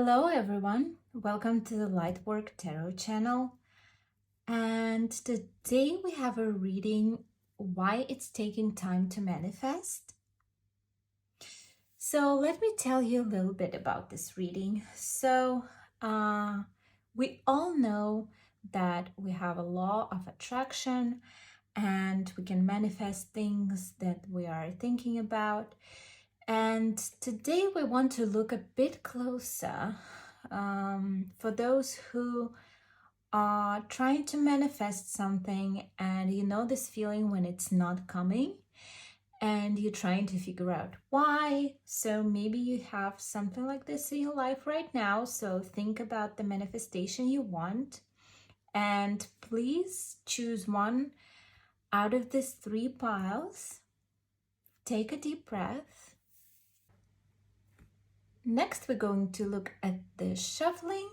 Hello everyone, welcome to the Lightwork Tarot channel. And today we have a reading, Why It's Taking Time to Manifest. So let me tell you a little bit about this reading. We all know that we have a law of attraction and we can manifest things that we are thinking about. And today we want to look a bit closer for those who are trying to manifest something and you know this feeling when it's not coming and you're trying to figure out why. So maybe you have something like this in your life right now. So think about the manifestation you want and please choose one out of these three piles. Take a deep breath. Next, we're going to look at the shuffling.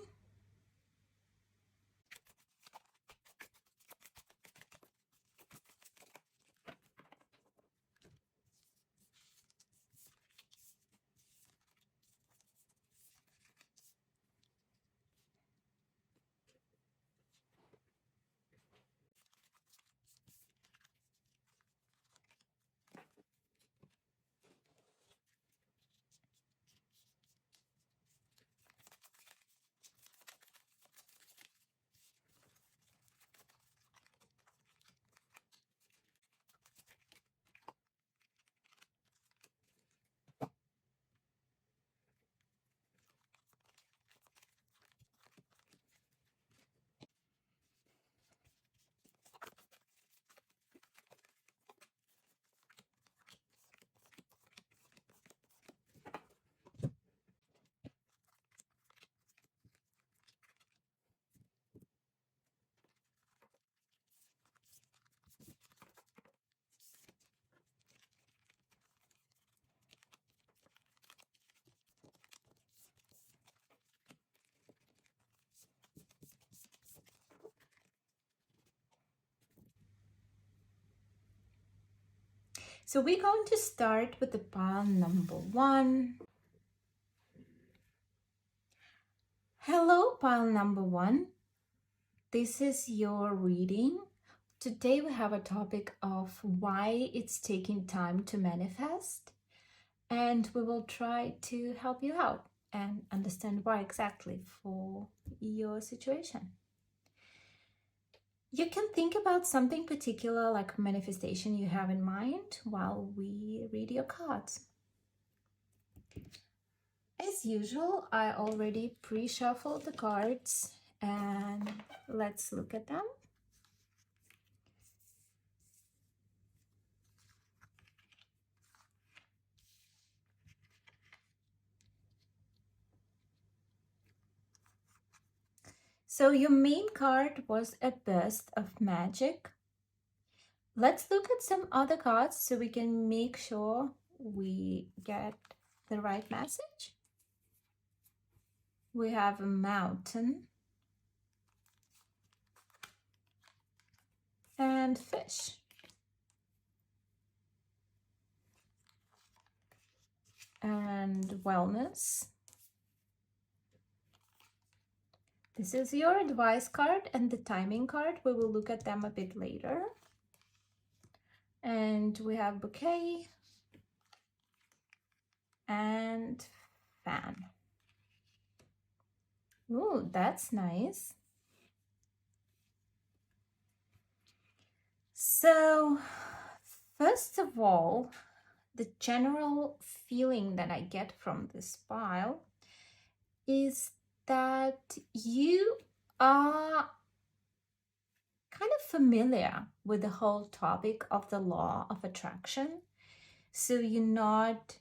So we're going to start with the pile number 1. Hello, pile number 1. This is your reading. Today we have a topic of why it's taking time to manifest, and we will try to help you out and understand why exactly for your situation. You can think about something particular like manifestation you have in mind while we read your cards. As usual, I already pre-shuffled the cards and let's look at them. So your main card was a burst of magic. Let's look at some other cards so we can make sure we get the right message. We have a mountain and fish. And wellness. This is your advice card and the timing card. We will look at them a bit later. And we have bouquet and fan. Ooh, that's nice. So, first of all, the general feeling that I get from this pile is that you are kind of familiar with the whole topic of the law of attraction. So you're not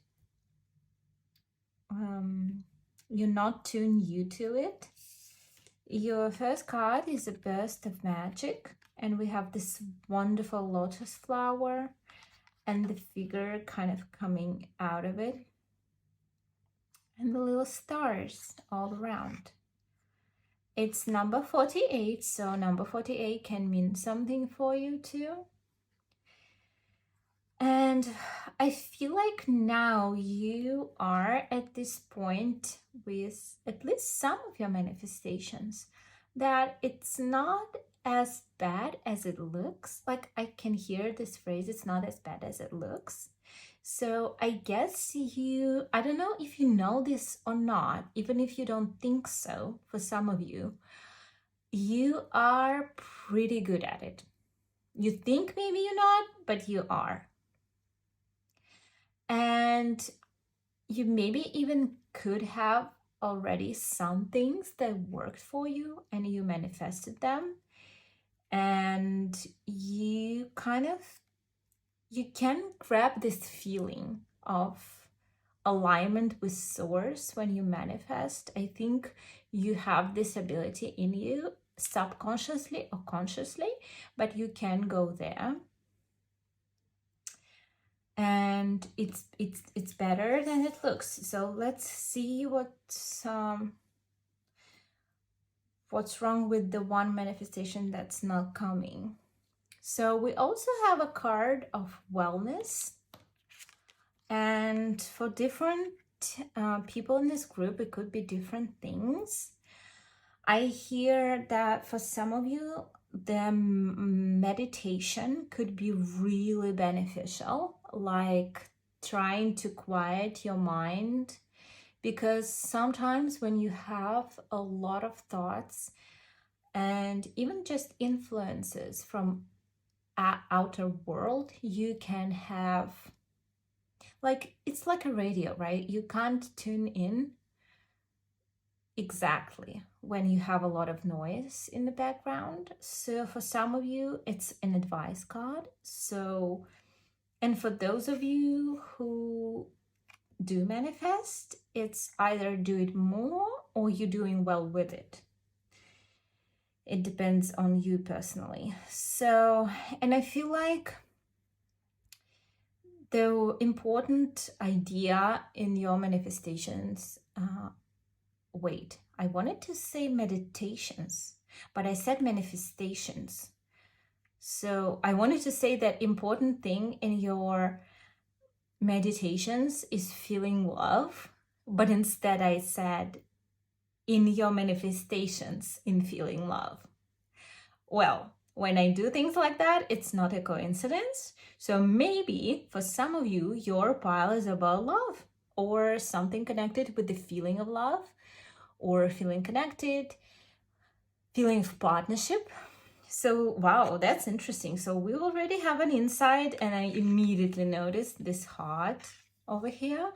too new to it. Your first card is a burst of magic, and we have this wonderful lotus flower and the figure kind of coming out of it and the little stars all around. It's number 48, so number 48 can mean something for you too. And I feel like now you are at this point with at least some of your manifestations that it's not as bad as it looks. Like I can hear this phrase, it's not as bad as it looks. So I guess I don't know if you know this or not, even if you don't think so, for some of you are pretty good at it. You think maybe you're not, but you are. And you maybe even could have already some things that worked for you and you manifested them. And you can grab this feeling of alignment with source when you manifest. I think you have this ability in you subconsciously or consciously, but you can go there. And it's better than it looks. So let's see what's wrong with the one manifestation that's not coming. So we also have a card of wellness, and for different people in this group, it could be different things. I hear that for some of you, the meditation could be really beneficial, like trying to quiet your mind, because sometimes when you have a lot of thoughts and even just influences from outer world, you can have, like, it's like a radio, right? You can't tune in exactly when you have a lot of noise in the background. So for some of you, it's an advice card. So, and for those of you who do manifest, it's either do it more or you're doing well with it. It depends on you personally. So, and I feel like the important idea in your manifestations, wait, I wanted to say meditations, but I said manifestations. So I wanted to say that important thing in your meditations is feeling love, but instead I said in your manifestations in feeling love. Well, when I do things like that, it's not a coincidence. So maybe for some of you, your pile is about love or something connected with the feeling of love or feeling connected, feeling of partnership. So, wow, that's interesting. So we already have an insight, and I immediately noticed this heart over here.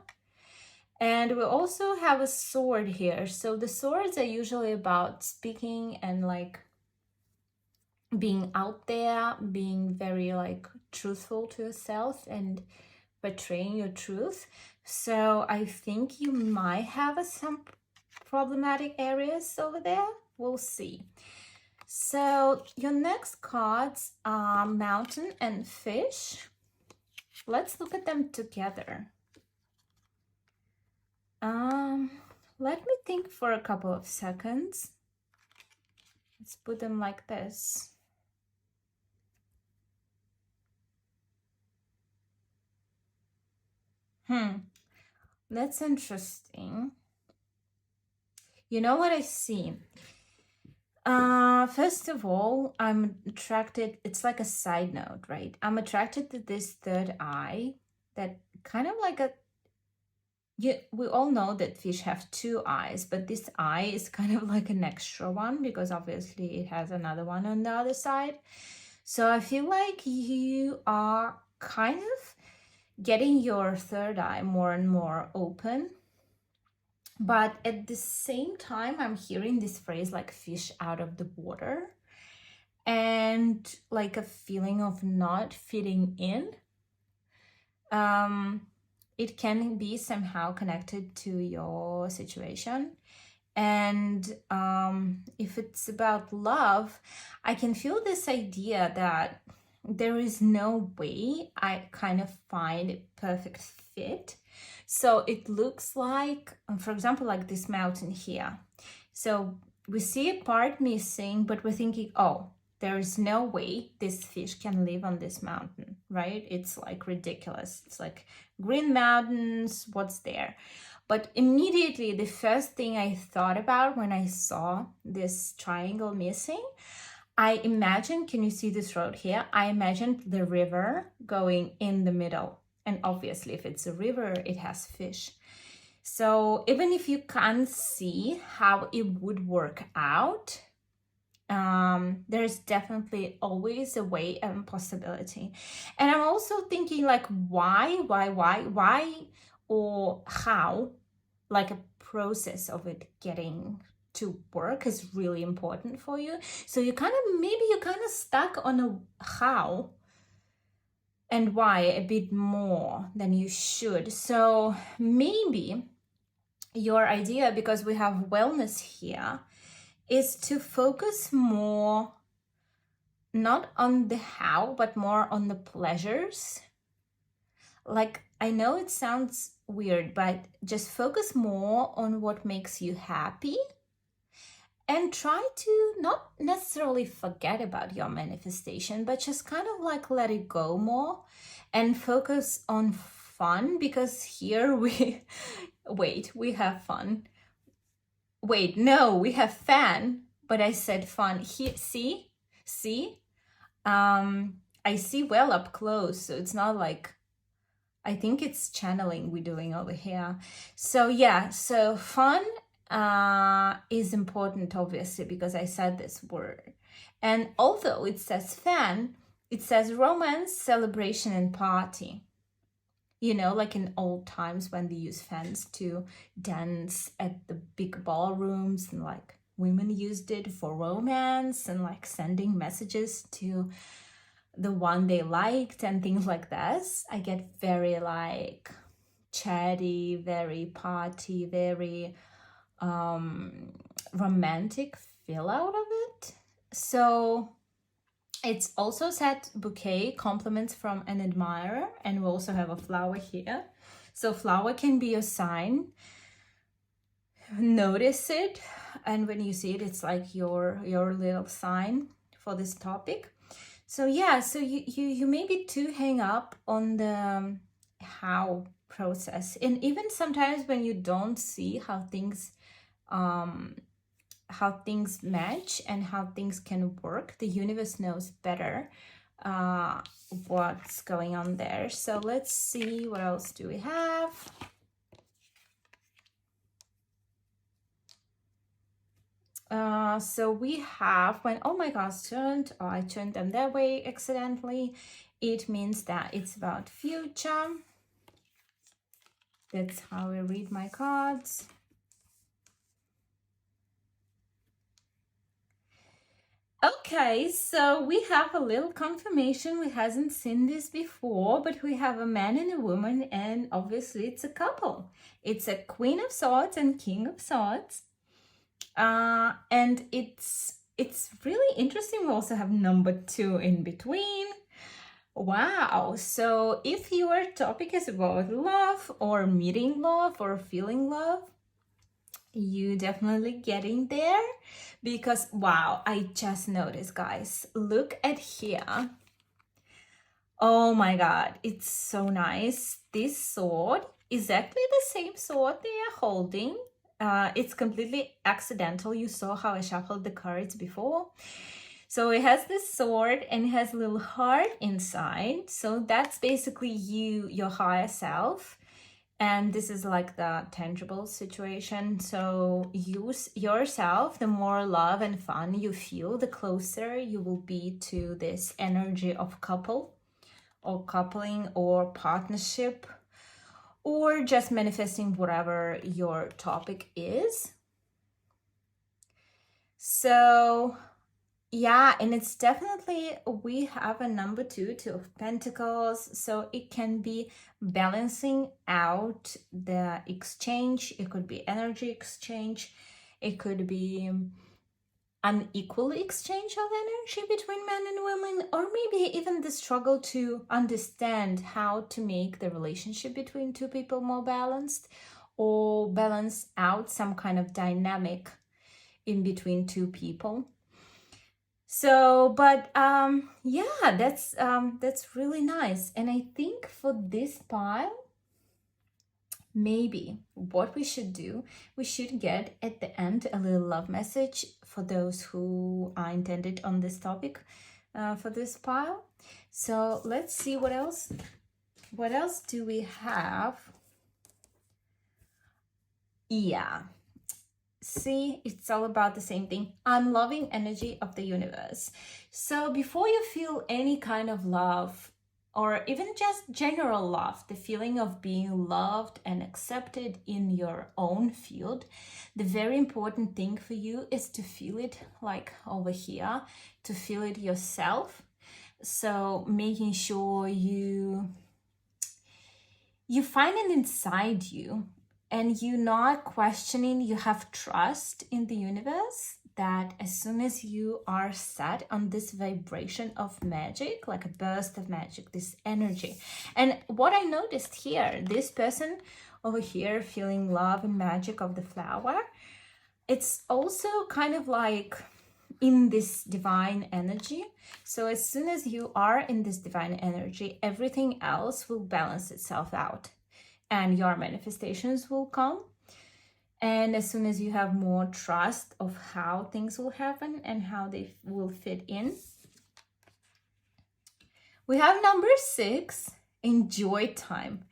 And we also have a sword here. So the swords are usually about speaking and like being out there, being very like truthful to yourself and portraying your truth. So I think you might have some problematic areas over there. We'll see. So your next cards are Mountain and Fish. Let's look at them together. Let me think for a couple of seconds. Let's put them like this. That's interesting. You know what I see? First of all, I'm attracted, it's like a side note, right? I'm attracted to this third eye that kind of like we all know that fish have two eyes, but this eye is kind of like an extra one because obviously it has another one on the other side. So I feel like you are kind of getting your third eye more and more open. But at the same time, I'm hearing this phrase like fish out of the water and like a feeling of not fitting in. It can be somehow connected to your situation. And if it's about love, I can feel this idea that there is no way I kind of find a perfect fit. So it looks like, for example, like this mountain here. So we see a part missing, but we're thinking, oh, There is no way this fish can live on this mountain, right? It's like ridiculous. It's like green mountains, what's there? But immediately, the first thing I thought about when I saw this triangle missing, I imagined, can you see this road here? I imagined the river going in the middle. And obviously, if it's a river, it has fish. So even if you can't see how it would work out, there's definitely always a way and possibility. And I'm also thinking like, why, or how, like a process of it getting to work is really important for you. So you're kind of stuck on a how and why a bit more than you should. So maybe your idea, because we have wellness here, is to focus more not on the how, but more on the pleasures. Like, I know it sounds weird, but just focus more on what makes you happy and try to not necessarily forget about your manifestation, but just kind of like let it go more and focus on fun, because here we we have fun. Wait, no, we have fan, but I said fun. Here, see? I see well up close, so it's not like, I think it's channeling we're doing over here. So yeah, so fun is important, obviously, because I said this word. And although it says fan, it says romance, celebration, and party. You know, like in old times when they use fans to dance at the big ballrooms, and like women used it for romance and like sending messages to the one they liked and things like this. I get very like chatty, very party, very romantic feel out of it. So it's also said bouquet, compliments from an admirer, and we also have a flower here. So flower can be a sign. Notice it, and when you see it, it's like your little sign for this topic. So yeah, so you maybe too hang up on the how process, and even sometimes when you don't see how things match and how things can work, the universe knows better what's going on there. So let's see, what else do we have? So we have, when oh my gosh, I turned them that way accidentally, it means that it's about future. That's how I read my cards. Okay, so we have a little confirmation. We hasn't seen this before, but we have a man and a woman, and obviously it's a couple. It's a Queen of Swords and King of Swords. And it's really interesting. We also have number 2 in between. Wow. So if your topic is about love or meeting love or feeling love, you definitely getting there, because wow, I just noticed, guys, look at here. Oh my god, it's so nice. This sword is exactly the same sword they are holding. It's completely accidental. You saw how I shuffled the cards before. So it has this sword and it has a little heart inside. So that's basically you, your higher self. And this is like the tangible situation. So use yourself. The more love and fun you feel, the closer you will be to this energy of couple or coupling or partnership, or just manifesting whatever your topic is. So yeah, and it's definitely, we have a number 2 of Pentacles, so it can be balancing out the exchange. It could be energy exchange. It could be unequal exchange of energy between men and women, or maybe even the struggle to understand how to make the relationship between 2 people more balanced, or balance out some kind of dynamic in between 2 people. So, but yeah, that's really nice. And I think for this pile, maybe what we should do, we should get at the end a little love message for those who are intended on this topic for this pile. So let's see what else. What else do we have? Yeah. See, it's all about the same thing. I'm loving energy of the universe. So before you feel any kind of love, or even just general love, the feeling of being loved and accepted in your own field, the very important thing for you is to feel it like over here, to feel it yourself. So making sure you find it inside you, and you're not questioning, you have trust in the universe that as soon as you are set on this vibration of magic, like a burst of magic, this energy. And what I noticed here, this person over here feeling love and magic of the flower, it's also kind of like in this divine energy. So as soon as you are in this divine energy, everything else will balance itself out and your manifestations will come. And as soon as you have more trust of how things will happen and how they will fit in. We have number 6, enjoy time.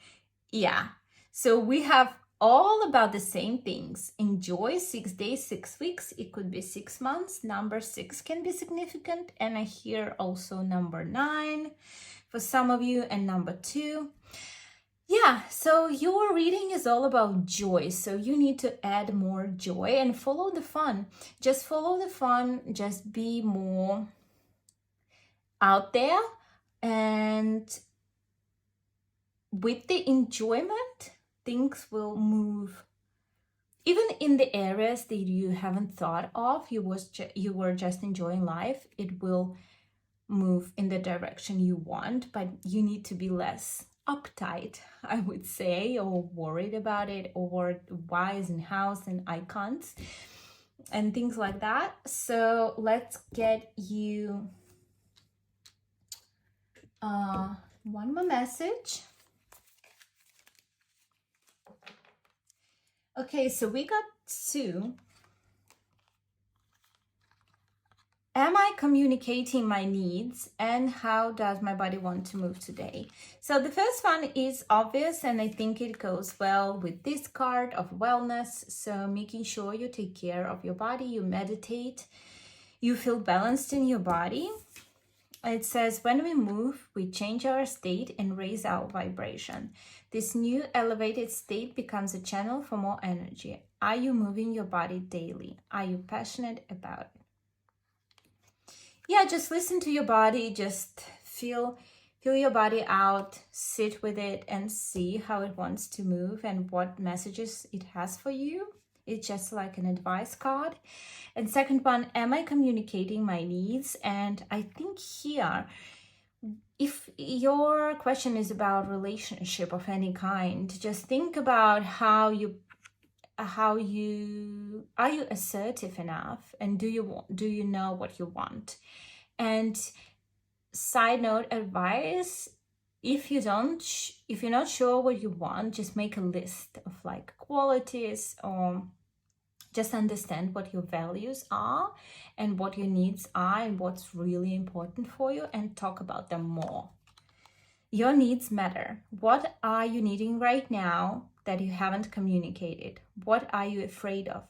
Yeah, so we have all about the same things. Enjoy 6 days, 6 weeks. It could be 6 months. Number 6 can be significant. And I hear also number 9 for some of you, and number 2. Yeah, so your reading is all about joy. So you need to add more joy and follow the fun. Just follow the fun. Just be more out there. And with the enjoyment, things will move. Even in the areas that you haven't thought of, you were just enjoying life, it will move in the direction you want, but you need to be less uptight, I would say, or worried about it, or whys and hows and I can't and things like that. So let's get you one more message. Okay, so we got 2. Am I communicating my needs, and how does my body want to move today? So the first one is obvious, and I think it goes well with this card of wellness. So making sure you take care of your body, you meditate, you feel balanced in your body. It says, when we move, we change our state and raise our vibration. This new elevated state becomes a channel for more energy. Are you moving your body daily? Are you passionate about it? Yeah, just listen to your body, just feel your body out, sit with it and see how it wants to move and what messages it has for you. It's just like an advice card. And second one, am I communicating my needs? And I think here, if your question is about relationship of any kind, just think about how you are you assertive enough, and do you know what you want? And side note advice, if you're not sure what you want, just make a list of like qualities, or just understand what your values are and what your needs are and what's really important for you, and talk about them more. Your needs matter. What are you needing right now that you haven't communicated? What are you afraid of?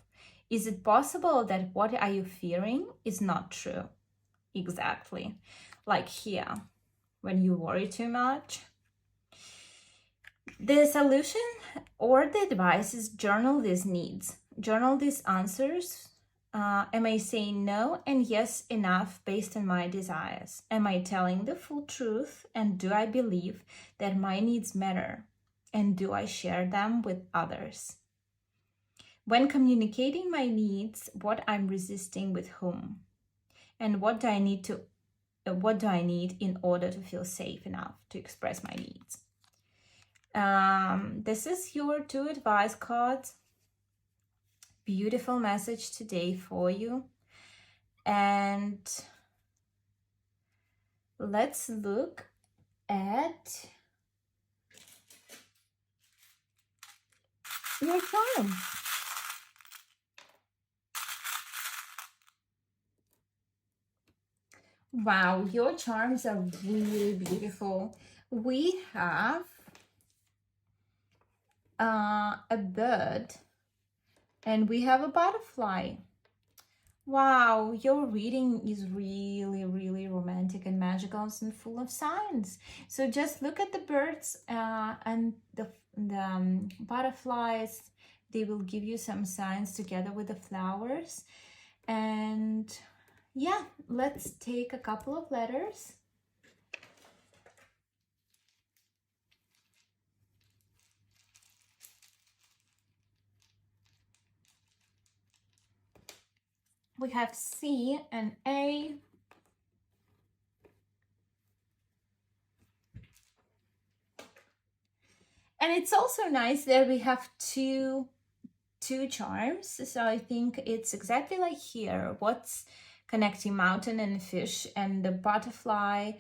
Is it possible that what are you fearing is not true? Exactly. Like here, when you worry too much. The solution or the advice is journal these needs. Journal these answers. Am I saying no and yes enough based on my desires? Am I telling the full truth? And do I believe that my needs matter? And do I share them with others? When communicating my needs, what I'm resisting with whom? And what do I need in order to feel safe enough to express my needs? This is your 2 advice cards. Beautiful message today for you. And let's look at your charm. Wow, your charms are really beautiful. We have a bird and we have a butterfly. Wow, your reading is really, really romantic and magical and full of signs. So just look at the birds and the butterflies. They will give you some signs together with the flowers. And yeah, let's take a couple of letters. We have C and A. And it's also nice that we have two charms. So I think it's exactly like here. What's connecting mountain and fish and the butterfly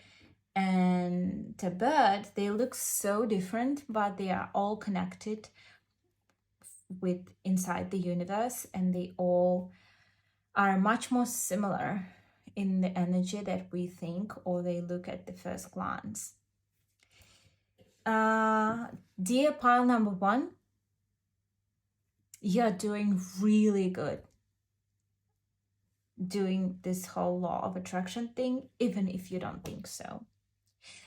and the bird, they look so different, but they are all connected with inside the universe, and they all are much more similar in the energy that we think or they look at the first glance. Dear pile number 1, you're doing really good doing this whole law of attraction thing, even if you don't think so.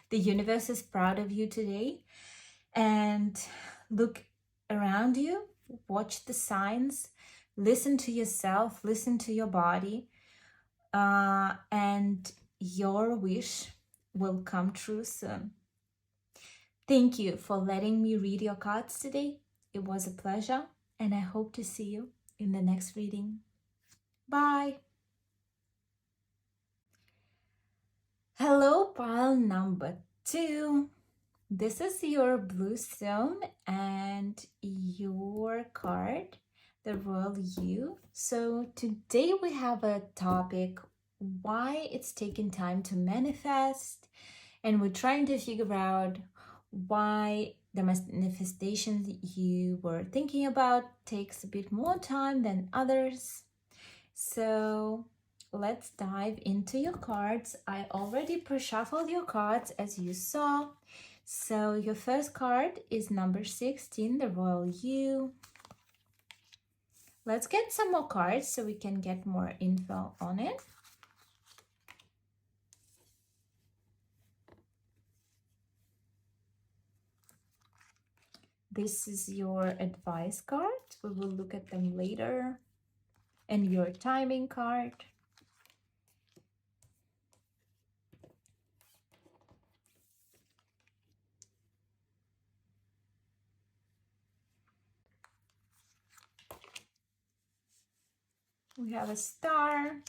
The universe is proud of you today, and look around you, watch the signs, listen to yourself, listen to your body, and your wish will come true soon. Thank you for letting me read your cards today. It was a pleasure, and I hope to see you in the next reading. Bye. Hello, pile number 2. This is your blue stone and your card, the Royal U. So today we have a topic, why it's taking time to manifest, and we're trying to figure out why the manifestation you were thinking about takes a bit more time than others. So let's dive into your cards. I already pre-shuffled your cards, as you saw. So your first card is number 16, the Royal U. Let's get some more cards so we can get more info on it. This is your advice card. We will look at them later. And your timing card. We have a star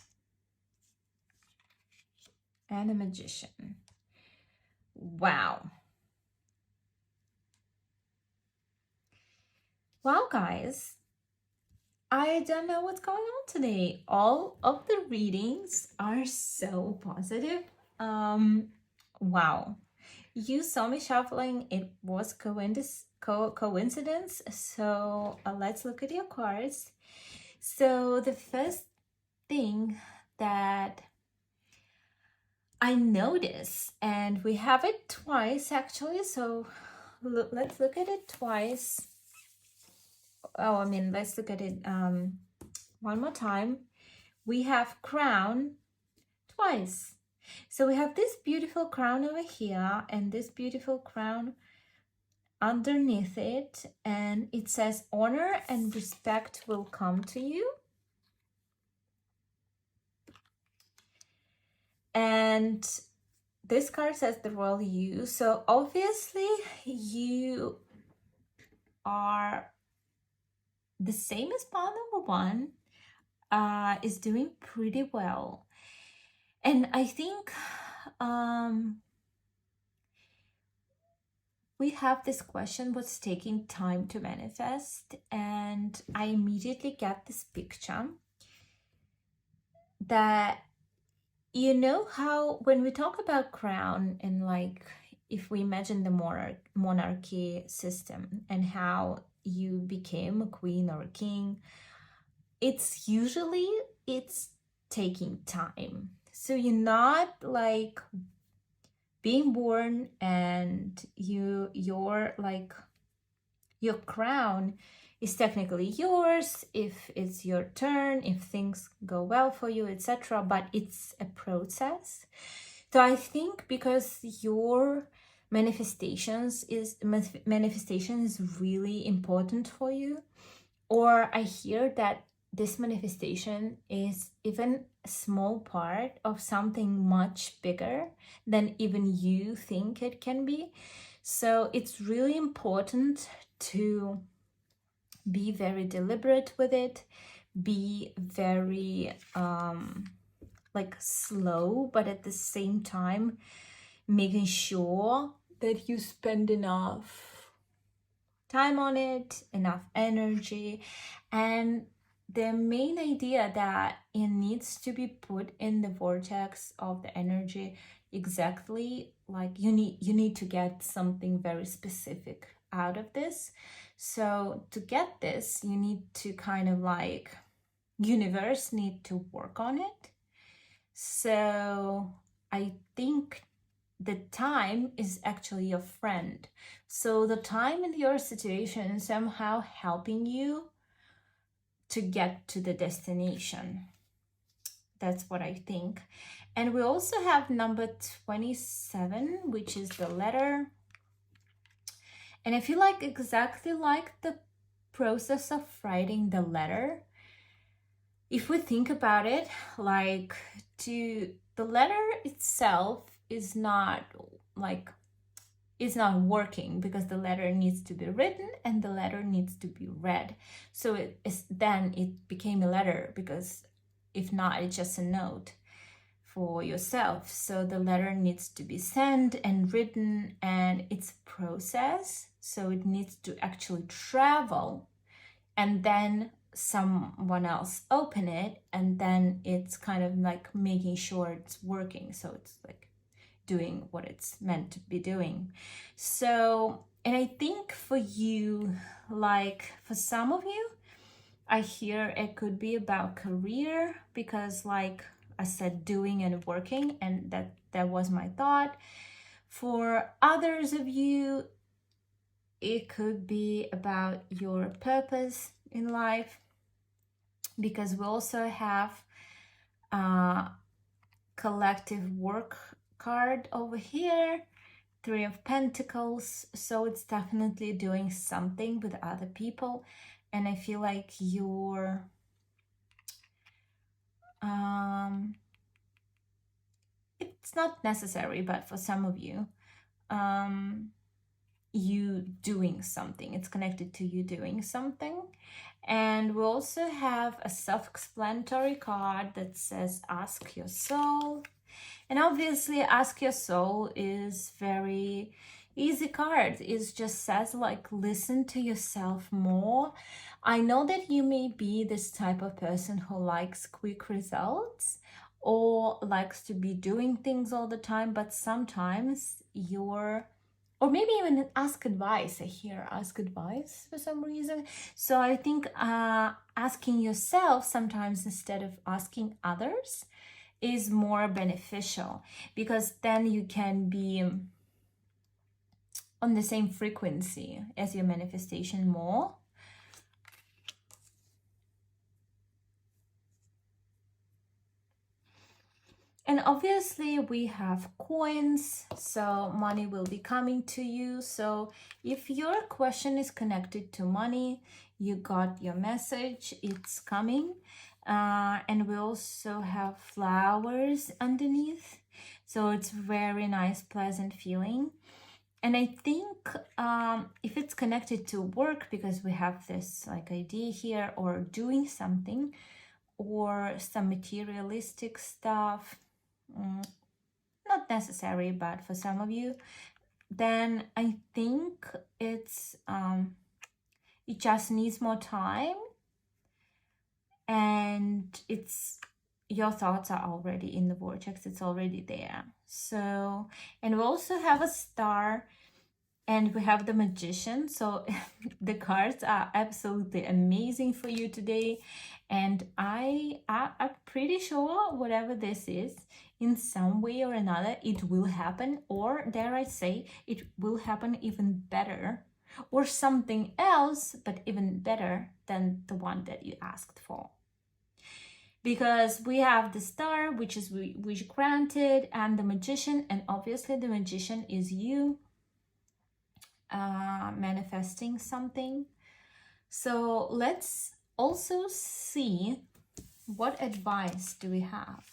and a magician. Wow. Wow, guys. I don't know what's going on today. All of the readings are so positive. Wow. You saw me shuffling. It was coincidence. So let's look at your cards. So the first thing that I noticed, and we have it twice actually, so let's look at it twice. Oh, I mean, let's look at it one more time. We have crown twice. So we have this beautiful crown over here and this beautiful crown underneath it, and it says honor and respect will come to you. And this card says the Royal U. So obviously you are the same as pile number 1, is doing pretty well. And I think we have this question, what's taking time to manifest? And I immediately get this picture that you know how when we talk about crown and like if we imagine the monarchy system and how you became a queen or a king, it's taking time. So you're not like being born and you're like your crown is technically yours if it's your turn, if things go well for you, etc. But it's a process. So I think because your manifestation is really important for you, or I hear that this manifestation is even a small part of something much bigger than even you think it can be. So it's really important to be very deliberate with it, be very like slow, but at the same time making sure that you spend enough time on it, enough energy, and the main idea that it needs to be put in the vortex of the energy exactly like you need to get something very specific out of this. So to get this, you need to kind of like universe need to work on it. So I think the time is actually your friend. So the time in your situation is somehow helping you to get to the destination. That's what I think. And we also have number 27, which is the letter. And I feel like exactly like the process of writing the letter, if we think about it, like the letter itself is not like it's not working because the letter needs to be written and the letter needs to be read. So then it became a letter, because if not, it's just a note for yourself. So the letter needs to be sent and written, and it's a process. So it needs to actually travel, and then someone else open it, and then it's kind of like making sure it's working. So it's like doing what it's meant to be doing. So, and I think for you, like for some of you, I hear it could be about career, because like I said, doing and working, and that was my thought. For others of you, it could be about your purpose in life, because we also have a collective work card over here, Three of Pentacles. So it's definitely doing something with other people, and I feel like you're it's not necessary, but for some of you, you doing something, it's connected to you doing something. And we also have a self-explanatory card that says ask your soul. And obviously ask your soul is very easy card. It just says like listen to yourself more. I know that you may be this type of person who likes quick results or likes to be doing things all the time, but sometimes you're, or maybe even ask advice. I hear ask advice for some reason. So I think asking yourself sometimes instead of asking others is more beneficial, because then you can be on the same frequency as your manifestation more. And obviously we have coins, so money will be coming to you. So if your question is connected to money, you got your message, it's coming. And we also have flowers underneath, so it's very nice, pleasant feeling. And I think if it's connected to work, because we have this like idea here, or doing something, or some materialistic stuff, not necessary, but for some of you, then I think it's it just needs more time, and your thoughts are already in the vortex, it's already there. So, and we also have a star, and we have the Magician. So the cards are absolutely amazing for you today. And I'm pretty sure whatever this is, in some way or another, it will happen, or dare I say, it will happen even better, or something else, but even better than the one that you asked for. Because we have the star, which is wish granted, and the Magician, and obviously the Magician is you manifesting something. So let's also see what advice do we have.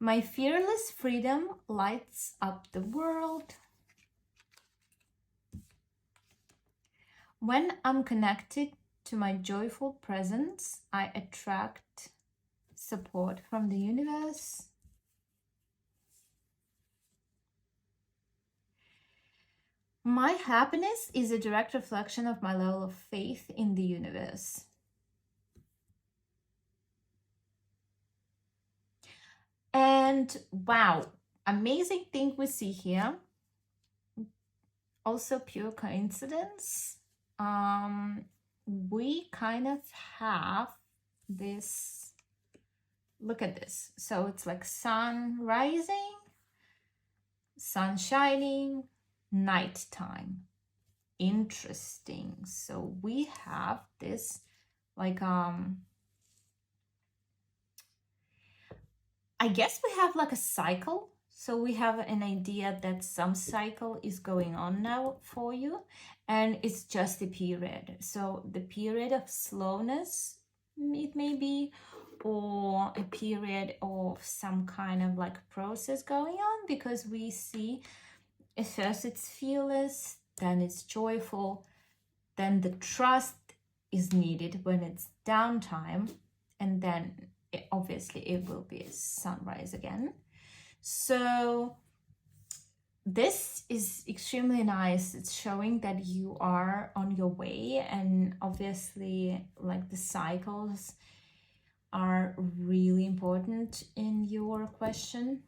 My fearless freedom lights up the world. When I'm connected to my joyful presence, I attract support from the universe. My happiness is a direct reflection of my level of faith in the universe. And wow, amazing thing we see here. Also pure coincidence. We kind of have this, look at this. So it's like sun rising, sun shining, nighttime. Interesting. So we have this like I guess we have like a cycle. So we have an idea that some cycle is going on now for you, and it's just a period. So the period of slowness, it may be, or a period of some kind of like process going on, because we see at first it's fearless, then it's joyful, then the trust is needed when it's downtime, and then obviously it will be a sunrise again. So this is extremely nice. It's showing that you are on your way, and obviously like the cycles are really important in your question.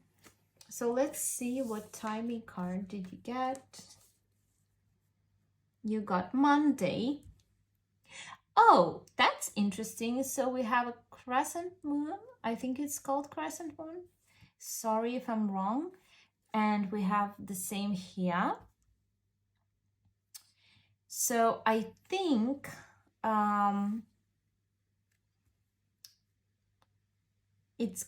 So let's see, what timing card did you get? You got Monday. Oh, that's interesting. So we have a crescent moon. I think it's called crescent moon. Sorry if I'm wrong. And we have the same here. So I think it's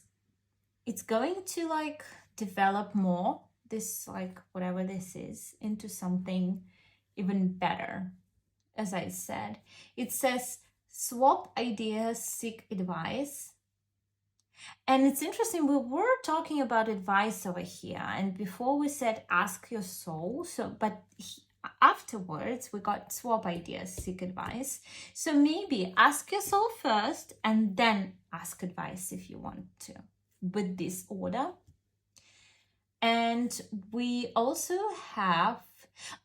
going to like develop more, this like whatever this is, into something even better. As I said, it says swap ideas, seek advice. And it's interesting, we were talking about advice over here, and before we said ask your soul. So, but afterwards we got swap ideas, seek advice. So maybe ask your soul first and then ask advice if you want to, with this order. And we also have,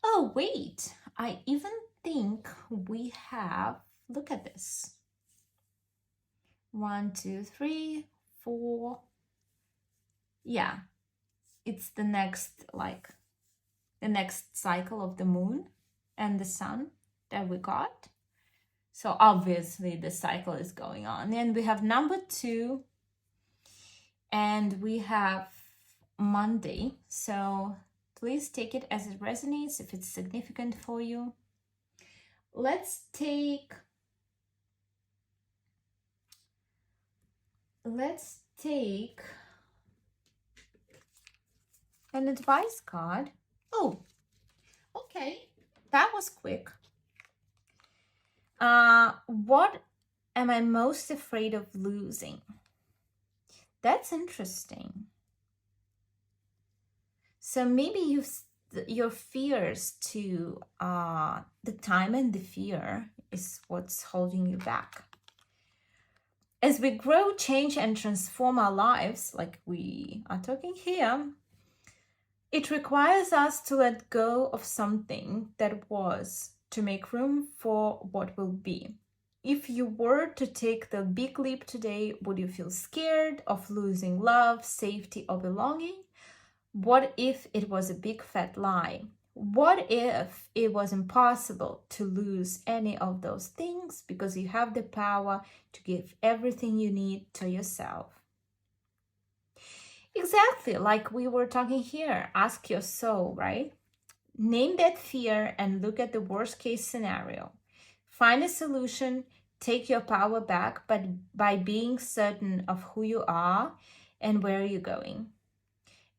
oh wait, I even think we have, look at this, 1 2 3 4, yeah, it's the next, like the next cycle of the moon and the sun that we got. So obviously the cycle is going on. And we have number 2, and we have Monday. So please take it as it resonates, if it's significant for you. Let's take an advice card. Oh, okay, that was quick. What am I most afraid of losing? That's interesting. So maybe your fears to the time, and the fear is what's holding you back. As we grow, change, and transform our lives, like we are talking here, it requires us to let go of something that was, to make room for what will be. if you were to take the big leap today, would you feel scared of losing love, safety, or belonging? What if it was a big fat lie? What if it was impossible to lose any of those things because you have the power to give everything you need to yourself? Exactly, like we were talking here. Ask your soul, right? Name that fear and look at the worst case scenario. Find a solution, take your power back, but by being certain of who you are and where you're going.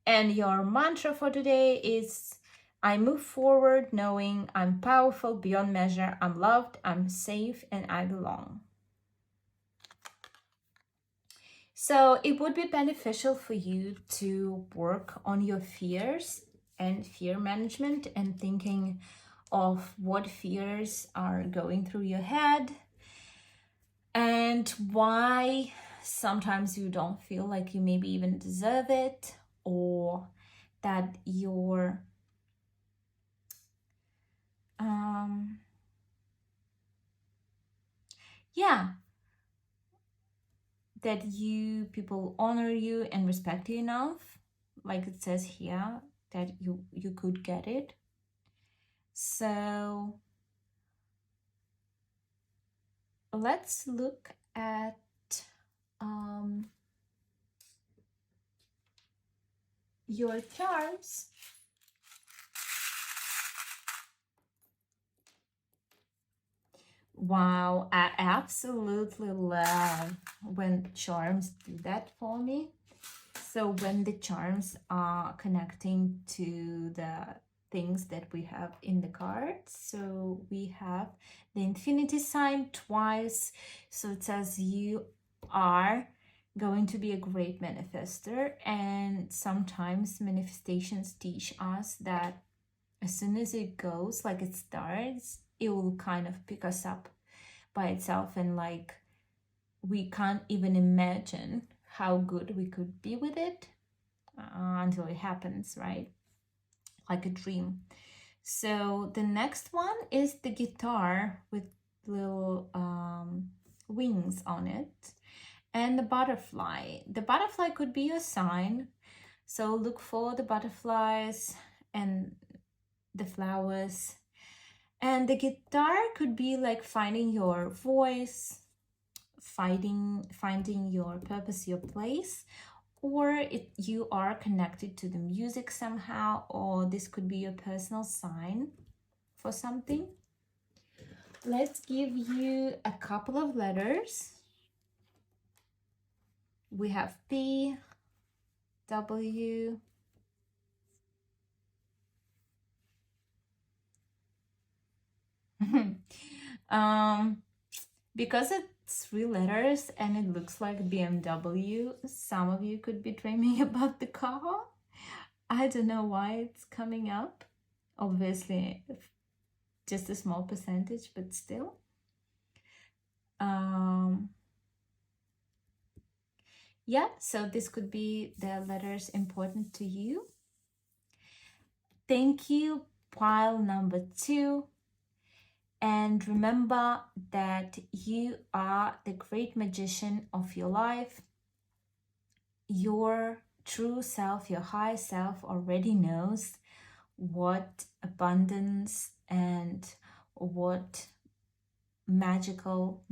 And your mantra for today is I move forward knowing I'm powerful beyond measure, I'm loved, I'm safe, and I belong. So it would be beneficial for you to work on your fears and fear management and thinking of what fears are going through your head and why sometimes you don't feel like you maybe even deserve it, or that you're yeah, that you people honor you and respect you enough, like it says here, that you could get it. So let's look at your charms. Wow, I absolutely love when charms do that for me. So when the charms are connecting to the things that we have in the cards, so we have the infinity sign twice. So it says you are going to be a great manifester, and sometimes manifestations teach us that as soon as it goes, like it starts, it will kind of pick us up by itself, and like we can't even imagine how good we could be with it until it happens, right? Like a dream. So the next one is the guitar with little wings on it, and the butterfly. The butterfly could be your sign, so look for the butterflies and the flowers. And the guitar could be like finding your voice, finding your purpose, your place, or you are connected to the music somehow, or this could be your personal sign for something. Let's give you a couple of letters. We have P, W, because it's three letters and it looks like BMW, some of you could be dreaming about the car. I don't know why it's coming up. Obviously, just a small percentage, but still. Yeah, so this could be the letters important to you. Thank you, pile number 2. And remember that you are the great magician of your life. Your true self, your high self already knows what abundance and what magical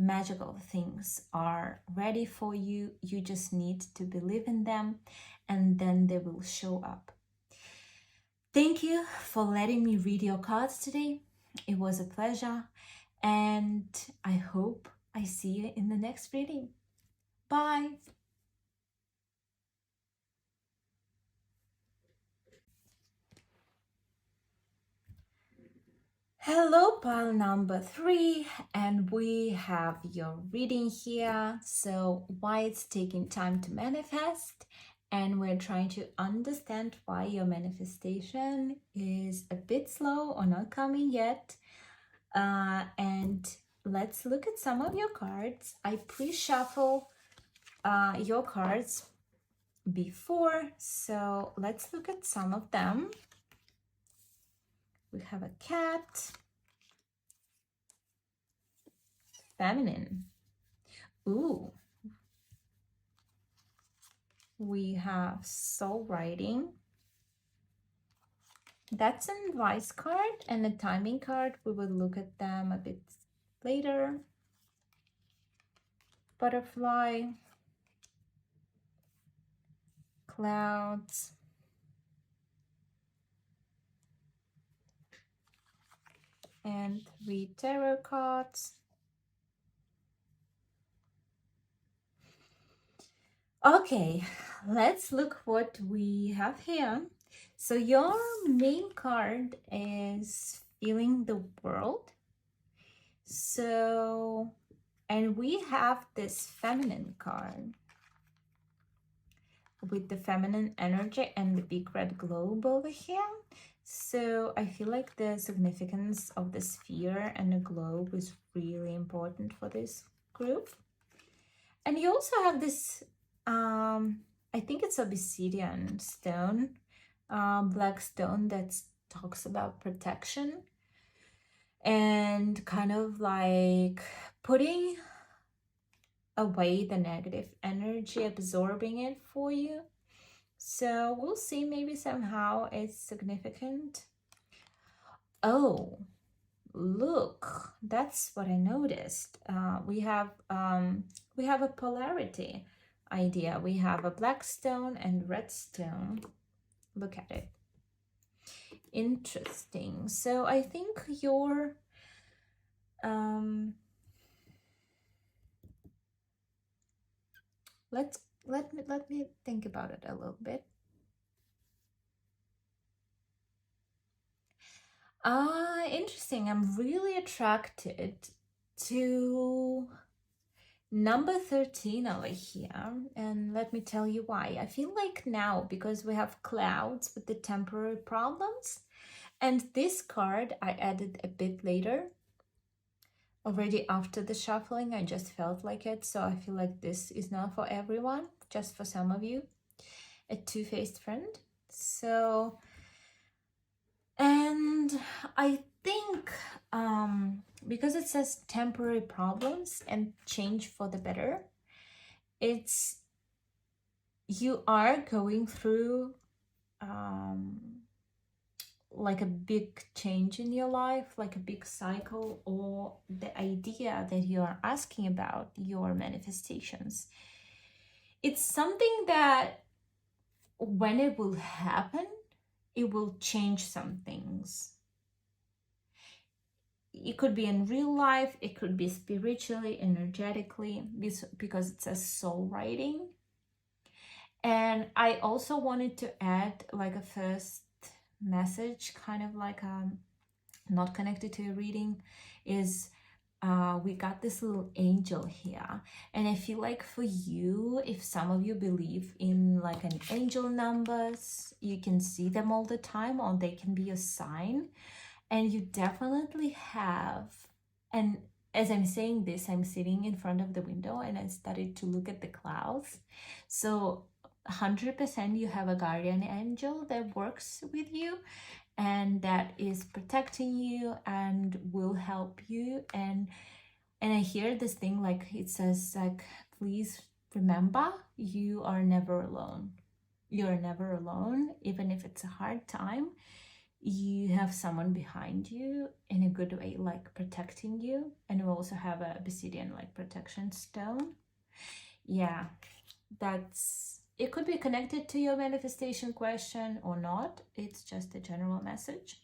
things are ready for you. You just need to believe in them, and then they will show up. Thank you for letting me read your cards today. It was a pleasure, and I hope I see you in the next reading. Bye. Hello, pile number 3, and we have your reading here. So why it's taking time to manifest, and we're trying to understand why your manifestation is a bit slow or not coming yet. And let's look at some of your cards. I pre-shuffle your cards before, so let's look at some of them. We have a cat, feminine. Ooh, we have soul writing. That's an advice card and a timing card. We will look at them a bit later. Butterfly, clouds, and 3 tarot cards. Okay, let's look what we have here. So your main card is feeling the world. So, and we have this feminine card with the feminine energy and the big red globe over here. So I feel like the significance of the sphere and the globe is really important for this group. And you also have this, I think it's obsidian stone, black stone that talks about protection and kind of like putting away the negative energy, absorbing it for you. So we'll see, maybe somehow it's significant. Oh, look, that's what I noticed. We have a polarity idea. We have a black stone and red stone. Look at it. Interesting. So I think your let me think about it a little bit. Interesting. I'm really attracted to number 13 over here, and let me tell you why. I feel like now, because we have clouds with the temporary problems, and this card I added a bit later, already after the shuffling. I just felt like it, so I feel like this is not for everyone, just for some of you. A two-faced friend. So, and I think because it says temporary problems and change for the better, it's you are going through like a big change in your life, like a big cycle, or the idea that you are asking about your manifestations. It's something that when it will happen, it will change some things. It could be in real life, it could be spiritually, energetically, because it says soul writing. And I also wanted to add like a first message, kind of like not connected to a reading, is we got this little angel here. And I feel like for you, if some of you believe in like an angel numbers, you can see them all the time, or they can be a sign. And you definitely have, and as I'm saying this, I'm sitting in front of the window and I started to look at the clouds. So 100% you have a guardian angel that works with you and that is protecting you and will help you. And I hear this thing, like it says, like, please remember, you are never alone. You're never alone. Even if it's a hard time, you have someone behind you in a good way, like protecting you. And we also have a obsidian like protection stone. Yeah, that's, it could be connected to your manifestation question or not. It's just a general message.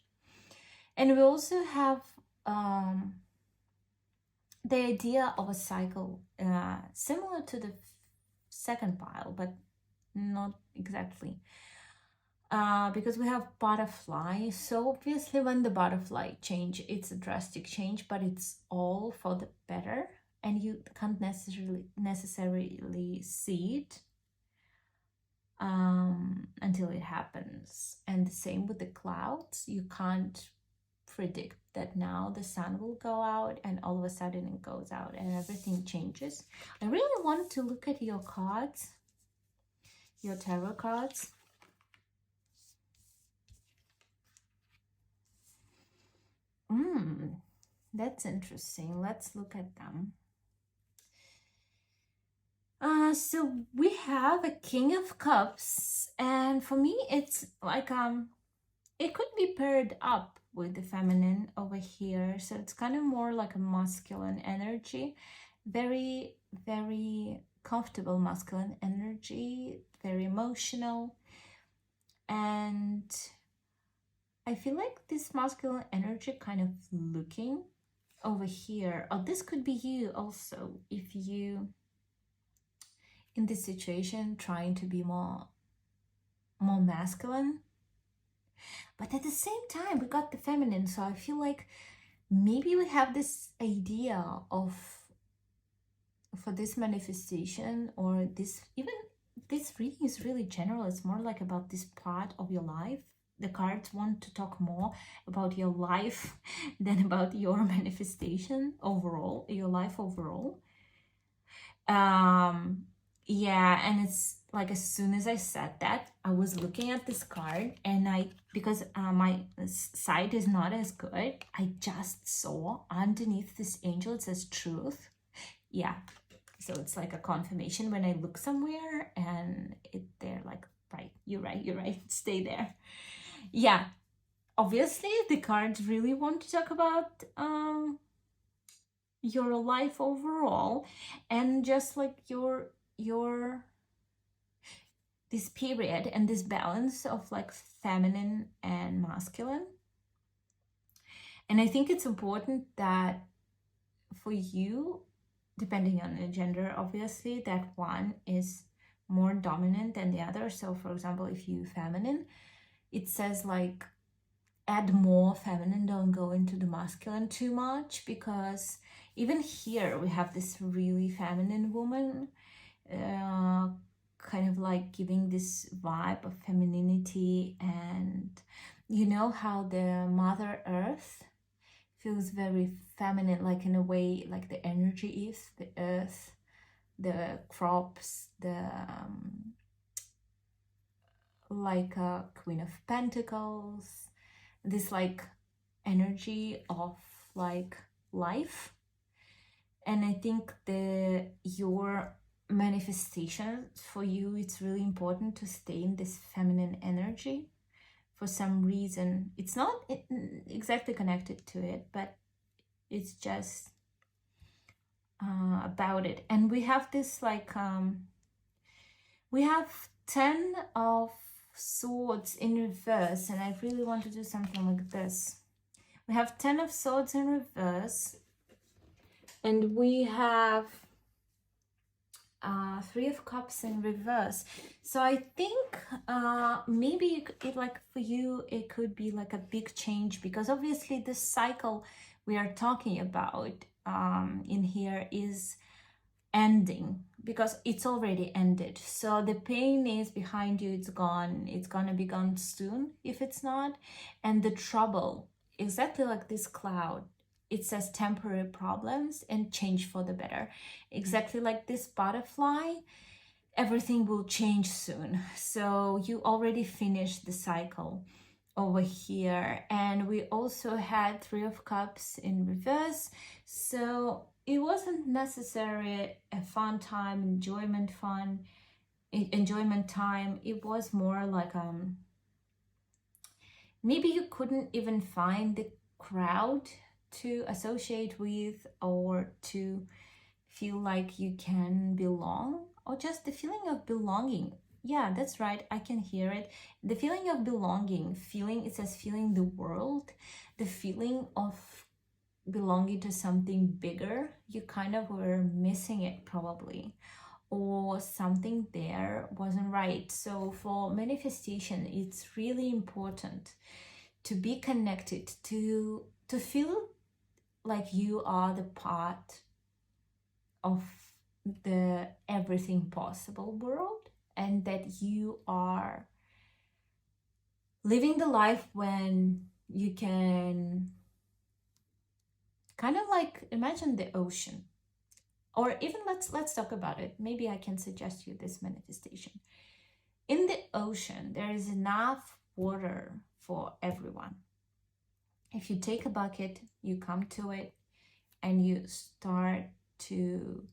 And we also have the idea of a cycle, similar to the second pile, but not exactly. Because we have butterfly. So obviously when the butterfly change, it's a drastic change, but it's all for the better. And you can't necessarily see it until it happens. And the same with the clouds. You can't predict that now the sun will go out and all of a sudden it goes out and everything changes. I really want to look at your cards, your tarot cards. That's interesting. Let's look at them. So we have a King of Cups, and for me, it's like it could be paired up with the feminine over here. So it's kind of more like a masculine energy, very, very comfortable masculine energy, very emotional, and I feel like this masculine energy kind of looking over here. Oh, this could be you also if you in this situation trying to be more masculine, but at the same time we got the feminine, so I feel like maybe we have this idea of for this manifestation, or this even this reading is really general. It's more like about this part of your life. The cards want to talk more about your life than about your manifestation overall, your life overall. um yeah, and it's like as soon as I said that, I was looking at this card, and I because my sight is not as good, I just saw underneath this angel it says truth. Yeah, so it's like a confirmation when I look somewhere and they're like, right, you're right, stay there. Yeah, obviously the cards really want to talk about your life overall, and just like your this period and this balance of like feminine and masculine. And I think it's important that for you, depending on the gender, obviously, that one is more dominant than the other. So, for example, if you feminine, it says like add more feminine, don't go into the masculine too much, because even here we have this really feminine woman, uh, kind of like giving this vibe of femininity. And you know how the Mother Earth feels very feminine, like in a way, like the energy is the earth, the crops, the like a Queen of Pentacles, this like energy of like life. And I think your manifestation for you, it's really important to stay in this feminine energy. For some reason, it's not exactly connected to it, but it's just about it. And we have this like we have 10 of swords in reverse, and I really want to do something like this. We have 10 of swords in reverse, and we have 3 of cups in reverse. So I think maybe it like for you it could be like a big change, because obviously this cycle we are talking about in here is ending, because it's already ended. So the pain is behind you, it's gone, it's gonna be gone soon if it's not. And the trouble, exactly like this cloud, it says temporary problems and change for the better. Exactly like this butterfly, everything will change soon. So you already finished the cycle over here. And we also had 3 of cups in reverse, so it wasn't necessarily a fun time, enjoyment time. It was more like maybe you couldn't even find the crowd to associate with, or to feel like you can belong, or just the feeling of belonging. Yeah, that's right, I can hear it. The feeling of belonging, feeling, it says feeling the world, the feeling of belonging to something bigger. You kind of were missing it probably, or something there wasn't right. So for manifestation, it's really important to be connected, to feel like you are the part of the everything possible world, and that you are living the life when you can kind of like imagine the ocean. Or even let's talk about it, maybe I can suggest you this manifestation. In the ocean there is enough water for everyone. If you take a bucket, you come to it and you start to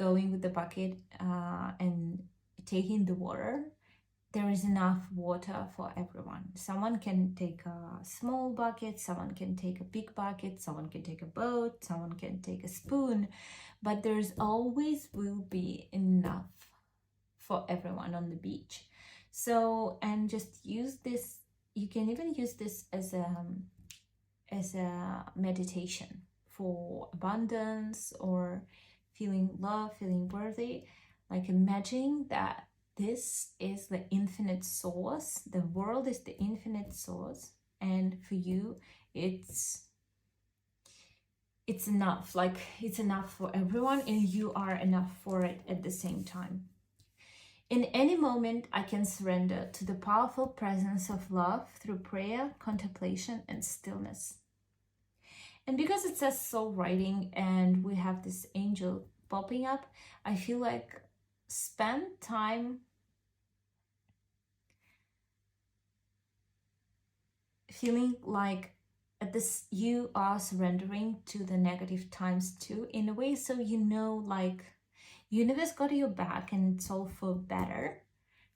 going with the bucket and taking the water, there is enough water for everyone. Someone can take a small bucket, someone can take a big bucket, someone can take a boat, someone can take a spoon, but there's always will be enough for everyone on the beach. So, and just use this, you can even use this as a meditation for abundance or feeling love, feeling worthy. Like imagining that this is the infinite source, the world is the infinite source, and for you it's enough, like it's enough for everyone, and you are enough for it at the same time. In any moment, I can surrender to the powerful presence of love through prayer, contemplation, and stillness. And because it says soul writing and we have this angel popping up, I feel like spend time feeling like at this you are surrendering to the negative times too, in a way, so you know, like universe got your back and it's all for better.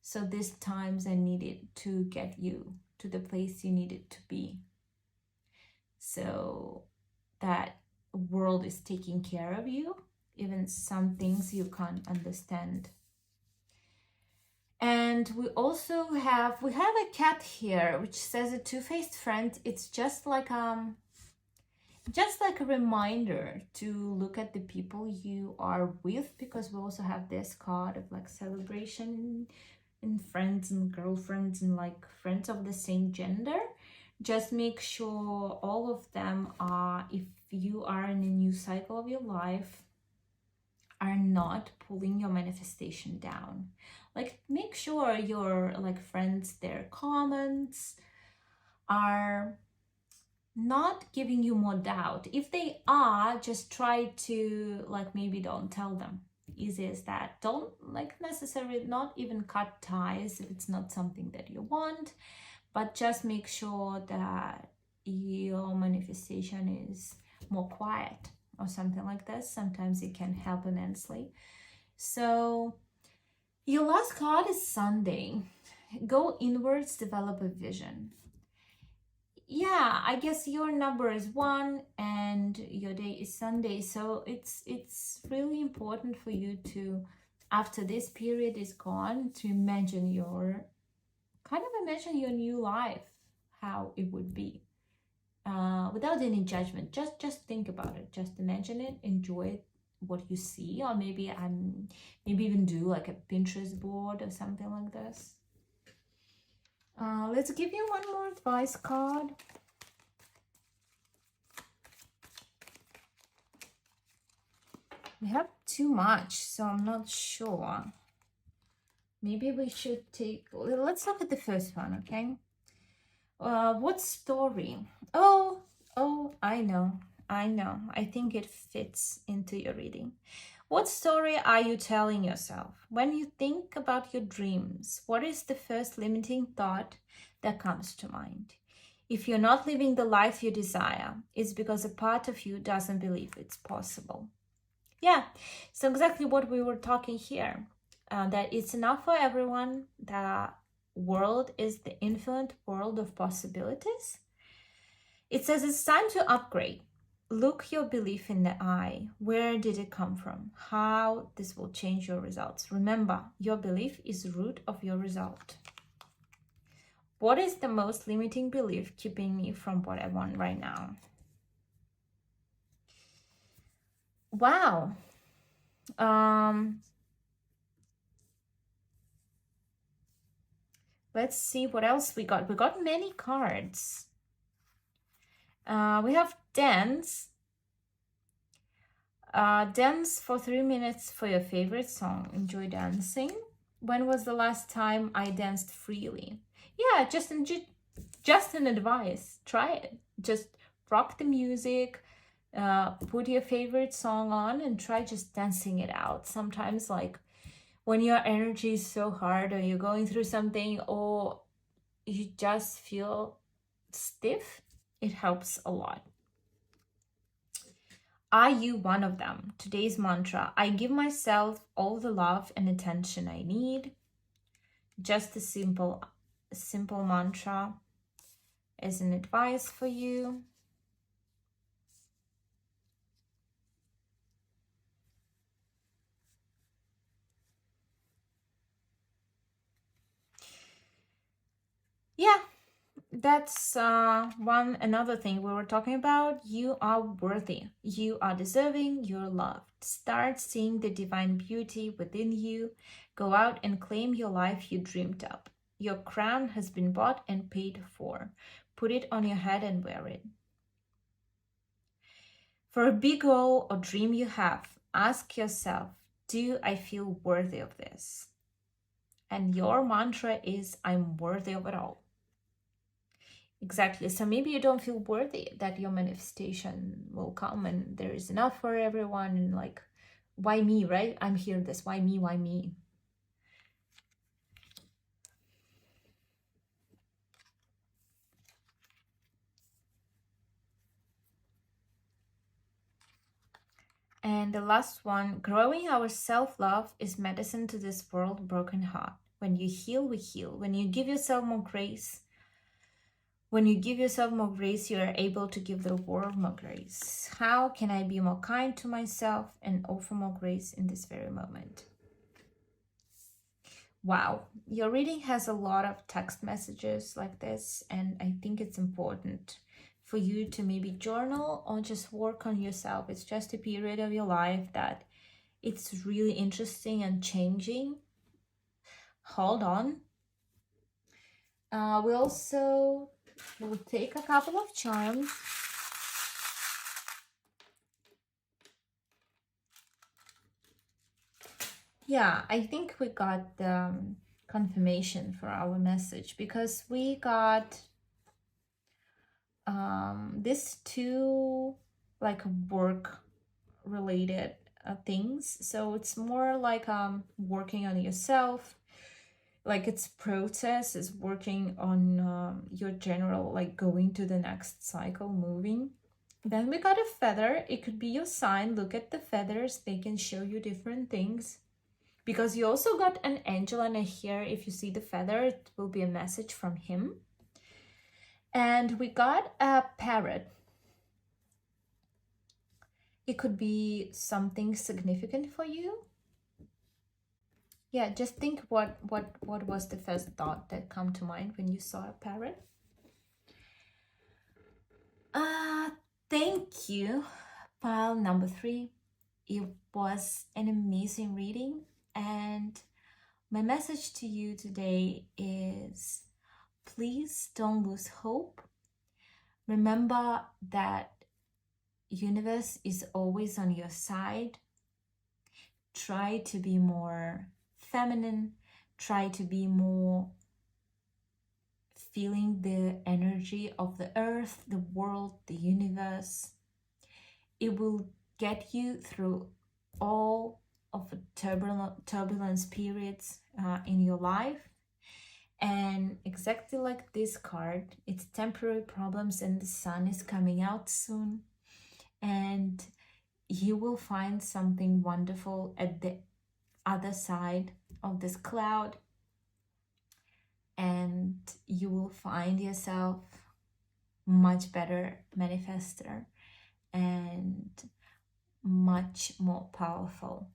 So these times I needed to get you to the place you needed to be, so that world is taking care of you, even some things you can't understand. And we also have a cat here which says a two-faced friend. It's just like a reminder to look at the people you are with, because we also have this card of like celebration and friends and girlfriends and like friends of the same gender. Just make sure all of them are, if you are in a new cycle of your life, are not pulling your manifestation down. Like make sure your like friends, their comments are not giving you more doubt. If they are, just try to like maybe don't tell them. Easy as that. Don't like necessarily not even cut ties if it's not something that you want, but just make sure that your manifestation is more quiet or something like this. Sometimes it can help immensely. So your last card is Sunday. Go inwards, develop a vision. Yeah, I guess your number is 1 and your day is Sunday. So it's really important for you to, after this period is gone, to imagine your new life, how it would be. Without any judgment, just think about it, just imagine it, enjoy it, what you see, or maybe even do like a Pinterest board or something like this. Let's give you one more advice card. We have too much, so I'm not sure. Maybe we should let's look at the first one, okay? What story? Oh, I know. I think it fits into your reading. What story are you telling yourself? When you think about your dreams, what is the first limiting thought that comes to mind? If you're not living the life you desire, it's because a part of you doesn't believe it's possible. Yeah, so exactly what we were talking here, that it's enough for everyone, the world is the infinite world of possibilities. It says it's time to upgrade. Look your belief in the eye. Where did it come from? How this will change your results. Remember, your belief is the root of your result. What is the most limiting belief keeping me from what I want right now? Wow. Let's see what else we got. We got many cards. We have dance. Dance for 3 minutes for your favorite song. Enjoy dancing. When was the last time I danced freely? Yeah, just an advice. Try it. Just rock the music. Put your favorite song on and try just dancing it out. Sometimes like when your energy is so hard, or you're going through something, or you just feel stiff, it helps a lot. Are you one of them? Today's mantra: I give myself all the love and attention I need. Just a simple mantra as an advice for you. Yeah, that's another thing we were talking about. You are worthy, you are deserving, you're loved. Start seeing the divine beauty within you. Go out and claim your life you dreamed up. Your crown has been bought and paid for. Put it on your head and wear it. For a big goal or dream you have, ask yourself, do I feel worthy of this? And your mantra is, I'm worthy of it all. Exactly. So maybe you don't feel worthy that your manifestation will come and there is enough for everyone. And like, why me, right? I'm here this. Why me? Why me? And the last one, growing our self-love is medicine to this world broken heart. When you heal, we heal. When you give yourself more grace, you are able to give the world more grace. How can I be more kind to myself and offer more grace in this very moment? Wow, your reading has a lot of text messages like this, and I think it's important for you to maybe journal or just work on yourself. It's just a period of your life that it's really interesting and changing. Hold on. We'll take a couple of charms. Yeah, I think we got the confirmation for our message because we got these two like work related things. So it's more like working on yourself, like its process is working on your general, like going to the next cycle, moving. Then we got a feather. It could be your sign. Look at the feathers, they can show you different things. Because you also got an angel, and here if you see the feather, it will be a message from him. And we got a parrot. It could be something significant for you. Yeah, just think what was the first thought that come to mind when you saw a parrot? Thank you, pile number 3. It was an amazing reading, and my message to you today is please don't lose hope. Remember that universe is always on your side. Try to be more feminine. Try to be more feeling the energy of the earth, the world, the universe. It will get you through all of the turbulence periods in your life. And exactly like this card, it's temporary problems and the sun is coming out soon. And you will find something wonderful at the other side of this cloud. And you will find yourself much better manifester and much more powerful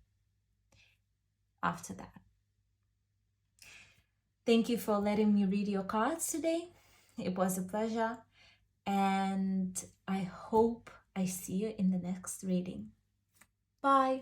after that. Thank you for letting me read your cards today. It was a pleasure, and I hope I see you in the next reading. Bye.